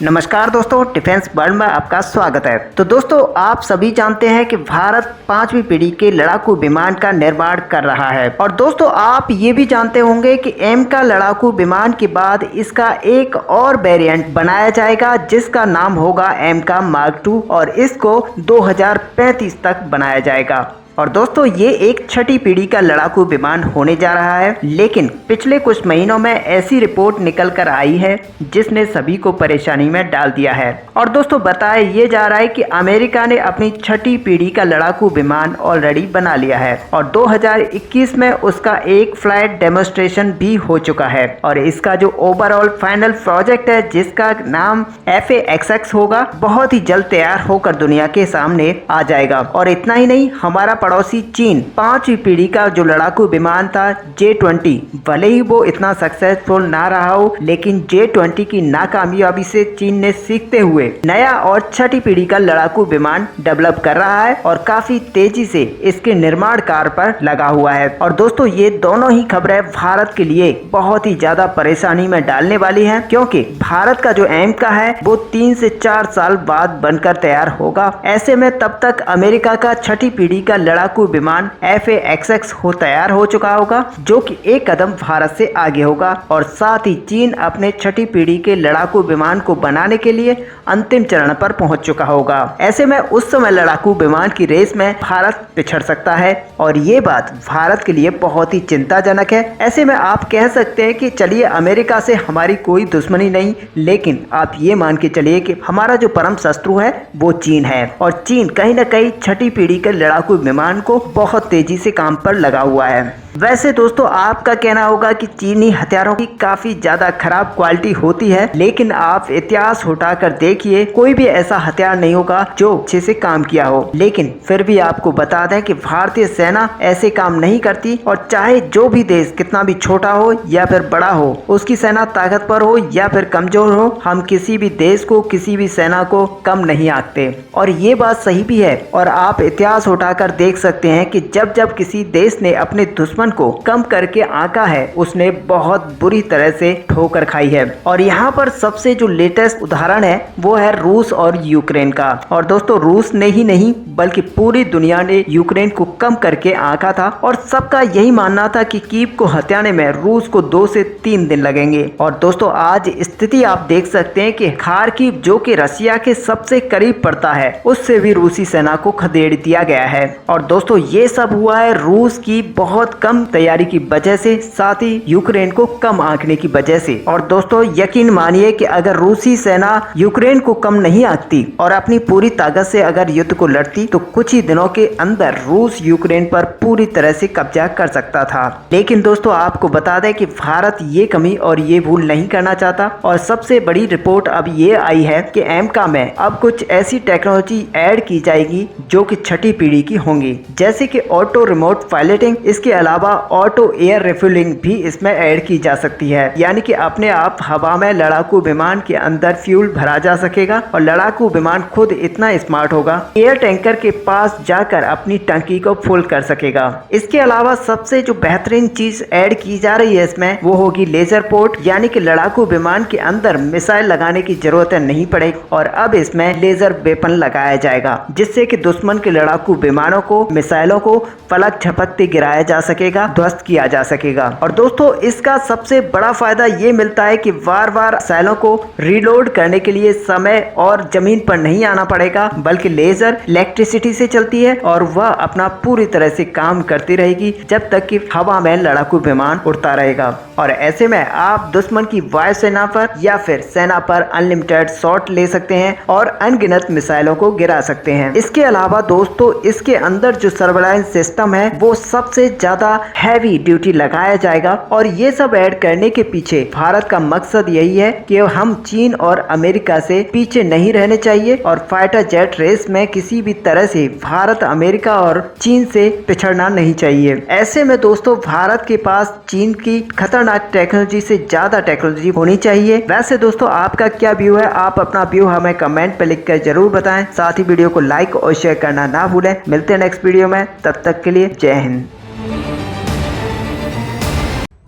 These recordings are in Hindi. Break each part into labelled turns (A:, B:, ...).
A: नमस्कार दोस्तों, डिफेंस वर्ल्ड में आपका स्वागत है। तो दोस्तों, आप सभी जानते हैं कि भारत 5वीं पीढ़ी के लड़ाकू विमान का निर्माण कर रहा है। और दोस्तों, आप ये भी जानते होंगे कि एम का लड़ाकू विमान के बाद इसका एक और वेरिएंट बनाया जाएगा जिसका नाम होगा एम का मार्क 2 और इसको 2035 तक बनाया जाएगा। और दोस्तों, ये एक छठी पीढ़ी का लड़ाकू विमान होने जा रहा है, लेकिन पिछले कुछ महीनों में ऐसी रिपोर्ट निकल कर आई है जिसने सभी को परेशानी में डाल दिया है। और दोस्तों, बताया ये जा रहा है कि अमेरिका ने अपनी छठी पीढ़ी का लड़ाकू विमान ऑलरेडी बना लिया है और 2021 में उसका एक फ्लाइट डेमोन्स्ट्रेशन भी हो चुका है। और इसका जो ओवरऑल फाइनल प्रोजेक्ट है जिसका नाम FA-XX होगा, बहुत ही जल्द तैयार होकर दुनिया के सामने आ जाएगा। और इतना ही नहीं, हमारा पड़ोसी चीन 5वीं पीढ़ी का जो लड़ाकू विमान था J-20, भले ही वो इतना सक्सेसफुल ना रहा हो, लेकिन J-20 की नाकामयाबी से चीन ने सीखते हुए नया और छठी पीढ़ी का लड़ाकू विमान डेवलप कर रहा है और काफी तेजी से इसके निर्माण कार्य पर लगा हुआ है। और दोस्तों, ये दोनों ही खबरें भारत के लिए बहुत ही ज्यादा परेशानी में डालने वाली है, क्योंकि भारत का जो एम का है वो 3 से 4 साल बाद बनकर तैयार होगा। ऐसे में तब तक अमेरिका का छठी पीढ़ी का लड़ाकू विमान FA-XX हो तैयार हो चुका होगा, जो कि एक कदम भारत से आगे होगा। और साथ ही चीन अपने छठी पीढ़ी के लड़ाकू विमान को बनाने के लिए अंतिम चरण पर पहुंच चुका होगा। ऐसे में उस समय लड़ाकू विमान की रेस में भारत पिछड़ सकता है और ये बात भारत के लिए बहुत ही चिंताजनक है। ऐसे में आप कह सकते हैं कि चलिए, अमेरिका से हमारी कोई दुश्मनी नहीं, लेकिन आप ये मान के चलिए कि हमारा जो परम शत्रु है वो चीन है। और चीन कहीं ना कहीं छठी पीढ़ी के लड़ाकू विमान को बहुत तेजी से काम पर लगा हुआ है। वैसे दोस्तों, आपका कहना होगा कि चीनी हथियारों की काफी ज्यादा खराब क्वालिटी होती है, लेकिन आप इतिहास उठाकर देखिए, कोई भी ऐसा हथियार नहीं होगा जो अच्छे से काम किया हो। लेकिन फिर भी आपको बता दें कि भारतीय सेना ऐसे काम नहीं करती। और चाहे जो भी देश कितना भी छोटा हो या फिर बड़ा हो, उसकी सेना ताकतवर हो या फिर कमजोर हो, हम किसी भी देश को, किसी भी सेना को कम नहीं आंकते। और ये बात सही भी है। और आप इतिहास उठाकर देख सकते हैं कि जब जब किसी देश ने अपने दुश्मन को कम करके आंका है, उसने बहुत बुरी तरह से ठोकर खाई है। और यहाँ पर सबसे जो लेटेस्ट उदाहरण है वो है रूस और यूक्रेन का। और दोस्तों, रूस ने ही नहीं बल्कि पूरी दुनिया ने यूक्रेन को कम करके आंका था और सबका यही मानना था कि कीव को हथियाने में रूस को 2 से 3 दिन लगेंगे। और दोस्तों, आज स्थिति आप देख सकते हैं कि खार्किव, जो कि रशिया के सबसे करीब पड़ता है, उससे भी रूसी सेना को खदेड़ दिया गया है। और दोस्तों, ये सब हुआ है रूस की बहुत कम तैयारी की वजह से, साथ ही यूक्रेन को कम आंकने की वजह से। और दोस्तों, यकीन मानिए कि अगर रूसी सेना यूक्रेन को कम नहीं आंकती और अपनी पूरी ताकत से अगर युद्ध को लड़ती तो कुछ ही दिनों के अंदर रूस यूक्रेन पर पूरी तरह से कब्जा कर सकता था। लेकिन दोस्तों, आपको बता दें कि भारत ये कमी और ये भूल नहीं करना चाहता। और सबसे बड़ी रिपोर्ट अब ये आई है कि एमका में अब कुछ ऐसी टेक्नोलॉजी ऐड की जाएगी जो कि छठी पीढ़ी की होंगी, जैसे कि ऑटो रिमोट पायलटिंग। इसके अलावा ऑटो एयर रिफ्यूलिंग भी इसमें ऐड की जा सकती है, यानी कि अपने आप हवा में लड़ाकू विमान के अंदर फ्यूल भरा जा सकेगा और लड़ाकू विमान खुद इतना स्मार्ट होगा, एयर टैंकर के पास जाकर अपनी टंकी को फुल कर सकेगा। इसके अलावा सबसे जो बेहतरीन चीज ऐड की जा रही है इसमें, वो होगी लेजर पोर्ट, यानी कि लड़ाकू विमान के अंदर मिसाइल लगाने की जरूरत नहीं पड़ेगी और अब इसमें लेजर वेपन लगाया जाएगा, जिससे कि दुश्मन के लड़ाकू विमानों को, मिसाइलों को पलक झपकते गिराया जा सकेगा, ध्वस्त किया जा सकेगा। और दोस्तों, इसका सबसे बड़ा फायदा ये मिलता है कि बार बार मिसाइलों को रीलोड करने के लिए समय और जमीन पर नहीं आना पड़ेगा, बल्कि लेजर इलेक्ट्रिसिटी से चलती है और वह अपना पूरी तरह से काम करती रहेगी जब तक कि हवा में लड़ाकू विमान उड़ता रहेगा। और ऐसे में आप दुश्मन की वायुसेना पर या फिर सेना पर अनलिमिटेड शॉट ले सकते हैं और अनगिनत मिसाइलों को गिरा सकते हैं। इसके अलावा दोस्तों, इसके अंदर जो सर्वेलांस सिस्टम है वो सबसे ज्यादा हैवी ड्यूटी लगाया जाएगा। और ये सब ऐड करने के पीछे भारत का मकसद यही है कि हम चीन और अमेरिका से पीछे नहीं रहने चाहिए और फाइटर जेट रेस में किसी भी तरह से भारत, अमेरिका और चीन से पिछड़ना नहीं चाहिए। ऐसे में दोस्तों, भारत के पास चीन की खतरनाक टेक्नोलॉजी से ज्यादा टेक्नोलॉजी होनी चाहिए। वैसे दोस्तों, आपका क्या व्यू है? आप अपना व्यू हमें कमेंट पे लिखकर जरूर बताएं। साथ ही वीडियो को लाइक और शेयर करना ना भूलें। मिलते हैं नेक्स्ट वीडियो में, तब तक के लिए जय हिंद।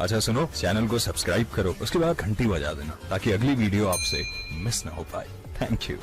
B: अच्छा सुनो, चैनल को सब्सक्राइब करो, उसके बाद घंटी बजा देना ताकि अगली वीडियो आपसे मिस ना हो पाए। Thank you.